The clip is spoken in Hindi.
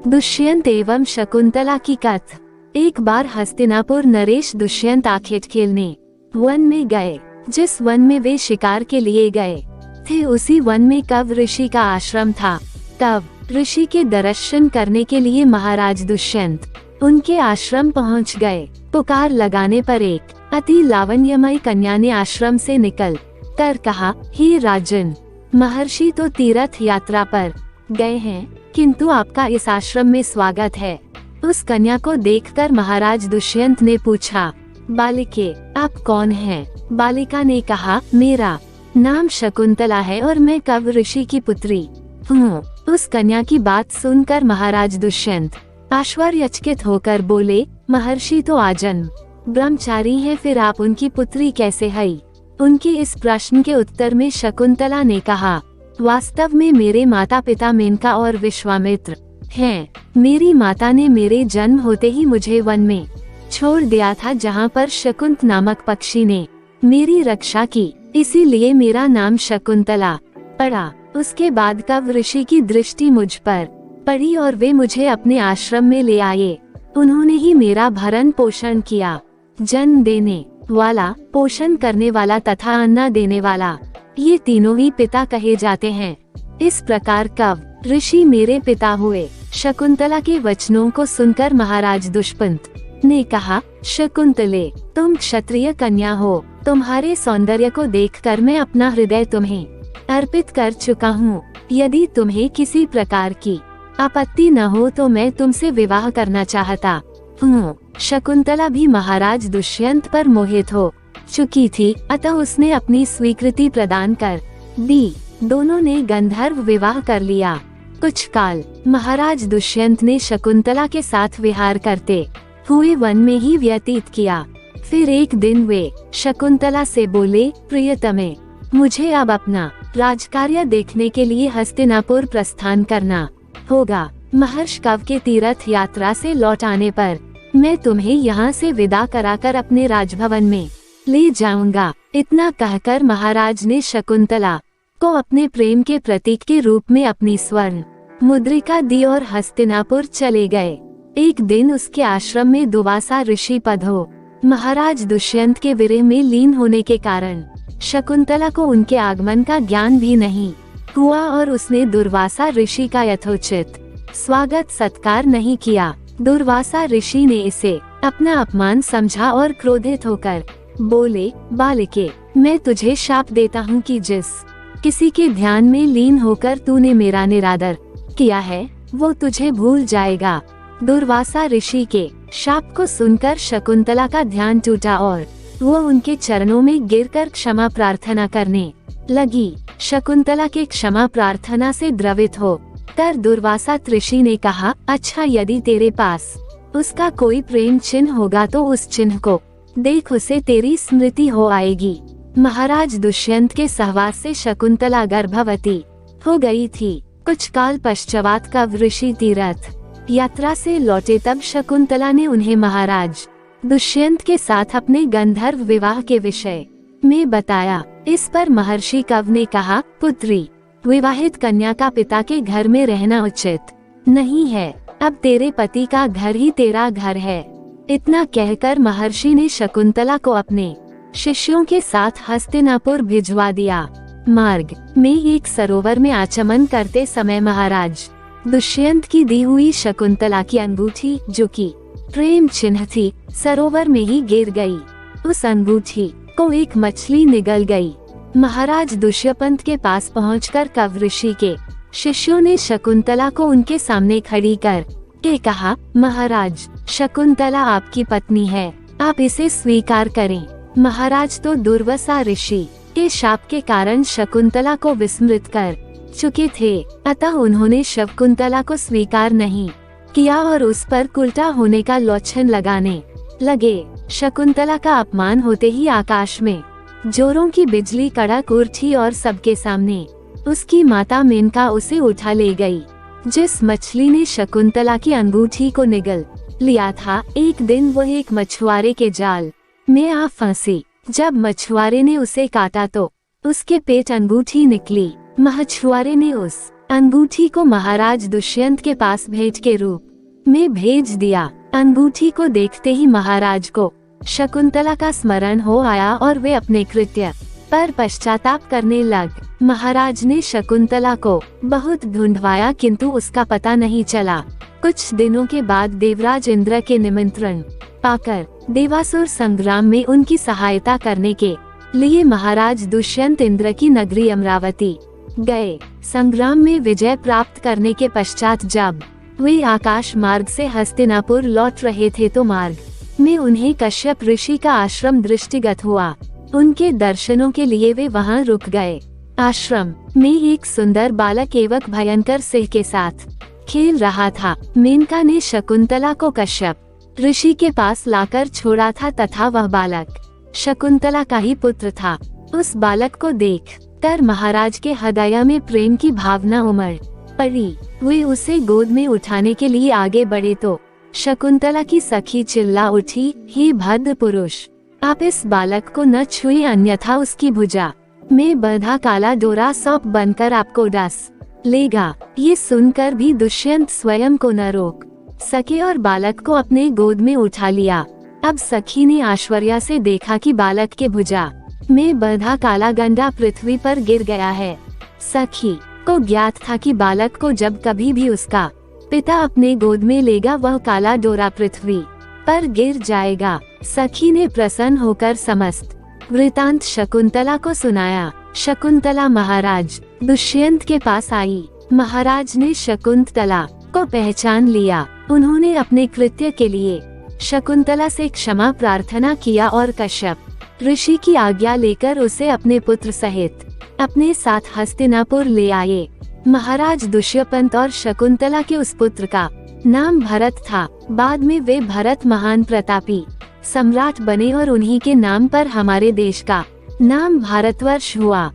दुष्यंत एवं शकुंतला की कथा। एक बार हस्तिनापुर नरेश दुष्यंत आखेट खेलने वन में गए। जिस वन में वे शिकार के लिए गए थे उसी वन में कव ऋषि का आश्रम था। तब ऋषि के दर्शन करने के लिए महाराज दुष्यंत उनके आश्रम पहुंच गए। पुकार लगाने पर एक अति लावण्यमयी कन्या ने आश्रम से निकल कर कहा, हे राजन, महर्षि तो तीर्थ यात्रा पर गए हैं, किंतु आपका इस आश्रम में स्वागत है। उस कन्या को देखकर महाराज दुष्यंत ने पूछा, बालिके, आप कौन हैं? बालिका ने कहा, मेरा नाम शकुंतला है और मैं कव ऋषि की पुत्री हूँ। उस कन्या की बात सुनकर महाराज दुष्यंत आश्चर्यचकित होकर बोले, महर्षि तो आजन्म ब्रह्मचारी हैं, फिर आप उनकी पुत्री कैसे हैं? उनके इस प्रश्न के उत्तर में शकुंतला ने कहा, वास्तव में मेरे माता पिता मेनका और विश्वामित्र हैं। मेरी माता ने मेरे जन्म होते ही मुझे वन में छोड़ दिया था, जहाँ पर शकुंत नामक पक्षी ने मेरी रक्षा की, इसीलिए मेरा नाम शकुंतला पड़ा। उसके बाद कव ऋषि की दृष्टि मुझ पर पड़ी और वे मुझे अपने आश्रम में ले आए। उन्होंने ही मेरा भरण पोषण किया। जन्म देने वाला, पोषण करने वाला तथा अन्न देने वाला, ये तीनों ही पिता कहे जाते हैं। इस प्रकार कव ऋषि मेरे पिता हुए। शकुंतला के वचनों को सुनकर महाराज दुष्यंत ने कहा, शकुंतले, तुम क्षत्रिय कन्या हो, तुम्हारे सौंदर्य को देखकर मैं अपना हृदय तुम्हें अर्पित कर चुका हूँ। यदि तुम्हें किसी प्रकार की आपत्ति न हो तो मैं तुमसे विवाह करना चाहता हूँ। शकुंतला भी महाराज दुष्यंत पर मोहित हो चुकी थी, अतः उसने अपनी स्वीकृति प्रदान कर दी। दोनों ने गंधर्व विवाह कर लिया। कुछ काल महाराज दुष्यंत ने शकुंतला के साथ विहार करते हुए वन में ही व्यतीत किया। फिर एक दिन वे शकुंतला से बोले, प्रियतमे, मुझे अब अपना राजकार्य देखने के लिए हस्तिनापुर प्रस्थान करना होगा। महर्षि कव के तीर्थ यात्रा से लौट आने पर मैं तुम्हें यहाँ से विदा कराकर अपने राजभवन में ले जाऊंगा। इतना कहकर महाराज ने शकुंतला को अपने प्रेम के प्रतीक के रूप में अपनी स्वर्ण मुद्रिका दी और हस्तिनापुर चले गए। एक दिन उसके आश्रम में दुर्वासा ऋषि पधो महाराज दुष्यंत के विरह में लीन होने के कारण शकुंतला को उनके आगमन का ज्ञान भी नहीं हुआ और उसने दुर्वासा ऋषि का यथोचित स्वागत सत्कार नहीं किया। दुर्वासा ऋषि ने इसे अपना अपमान समझा और क्रोधित होकर बोले, बालिके, मैं तुझे शाप देता हूँ कि जिस किसी के ध्यान में लीन होकर तूने मेरा निरादर किया है वो तुझे भूल जाएगा। दुर्वासा ऋषि के शाप को सुनकर शकुंतला का ध्यान टूटा और वो उनके चरणों में गिरकर क्षमा प्रार्थना करने लगी। शकुंतला के क्षमा प्रार्थना से द्रवित हो कर दुर्वासा ऋषि ने कहा, अच्छा, यदि तेरे पास उसका कोई प्रेम चिन्ह होगा तो उस चिन्ह को देख, उसे तेरी स्मृति हो आएगी। महाराज दुष्यंत के सहवास से शकुंतला गर्भवती हो गई थी। कुछ काल पश्चात कव ऋषि तीर्थ यात्रा से लौटे, तब शकुंतला ने उन्हें महाराज दुष्यंत के साथ अपने गंधर्व विवाह के विषय में बताया। इस पर महर्षि कव ने कहा, पुत्री, विवाहित कन्या का पिता के घर में रहना उचित नहीं है। अब तेरे पति का घर ही तेरा घर है। इतना कहकर महर्षि ने शकुंतला को अपने शिष्यों के साथ हस्तिनापुर भिजवा दिया। मार्ग में एक सरोवर में आचमन करते समय महाराज दुष्यंत की दी हुई शकुंतला की अंगूठी, जो कि प्रेम चिन्ह थी, सरोवर में ही गिर गई। उस अंगूठी को एक मछली निगल गई। महाराज दुष्यंत के पास पहुंचकर कव ऋषि के शिष्यों ने शकुंतला को उनके सामने खड़ी कर के कहा, महाराज, शकुंतला आपकी पत्नी है, आप इसे स्वीकार करें। महाराज तो दुर्वासा ऋषि के शाप के कारण शकुंतला को विस्मृत कर चुके थे, अतः उन्होंने शकुंतला को स्वीकार नहीं किया और उस पर उल्टा होने का लौछन लगाने लगे। शकुंतला का अपमान होते ही आकाश में जोरों की बिजली कड़क उठी और सबके सामने उसकी माता मेनका उसे उठा ले गई। जिस मछली ने शकुंतला की अंगूठी को निगल लिया था, एक दिन वो एक मछुआरे के जाल में आ फंसी। जब मछुआरे ने उसे काटा तो उसके पेट अंगूठी निकली। मछुआरे ने उस अंगूठी को महाराज दुष्यंत के पास भेंट के रूप में भेज दिया। अंगूठी को देखते ही महाराज को शकुंतला का स्मरण हो आया और वे अपने कृत्य पर पश्चाताप करने लग। महाराज ने शकुंतला को बहुत ढूंढवाया किंतु उसका पता नहीं चला। कुछ दिनों के बाद देवराज इंद्र के निमंत्रण पाकर देवासुर संग्राम में उनकी सहायता करने के लिए महाराज दुष्यंत इंद्र की नगरी अमरावती गए। संग्राम में विजय प्राप्त करने के पश्चात जब वे आकाश मार्ग से हस्तिनापुर लौट रहे थे तो मार्ग में उन्हें कश्यप ऋषि का आश्रम दृष्टिगत हुआ। उनके दर्शनों के लिए वे वहां रुक गए। आश्रम में एक सुंदर बालक एवं भयंकर सिंह के साथ खेल रहा था। मेनका ने शकुंतला को कश्यप ऋषि के पास लाकर छोड़ा था तथा वह बालक शकुंतला का ही पुत्र था। उस बालक को देख कर महाराज के हृदय में प्रेम की भावना उमड़ पड़ी। वे उसे गोद में उठाने के लिए आगे बढ़े तो शकुंतला की सखी चिल्ला उठी, हे भद्र पुरुष, आप इस बालक को न छुए अन्यथा उसकी भुजा में बंधा काला डोरा सांप बनकर आपको डस लेगा। ये सुनकर भी दुष्यंत स्वयं को न रोक सके और बालक को अपने गोद में उठा लिया। अब सखी ने ऐश्वर्या से देखा कि बालक के भुजा में बंधा काला गंडा पृथ्वी पर गिर गया है। सखी को ज्ञात था कि बालक को जब कभी भी उसका पिता अपने गोद में लेगा वह काला डोरा पृथ्वी पर गिर जाएगा। सखी ने प्रसन्न होकर समस्त वृतांत शकुंतला को सुनाया। शकुंतला महाराज दुष्यंत के पास आई। महाराज ने शकुंतला को पहचान लिया। उन्होंने अपने कृत्य के लिए शकुंतला से क्षमा प्रार्थना किया और कश्यप ऋषि की आज्ञा लेकर उसे अपने पुत्र सहित अपने साथ हस्तिनापुर ले आए। महाराज दुष्यंत और शकुंतला के उस पुत्र का नाम भरत था। बाद में वे भरत महान प्रतापी सम्राट बने और उन्हीं के नाम पर हमारे देश का नाम भारतवर्ष हुआ।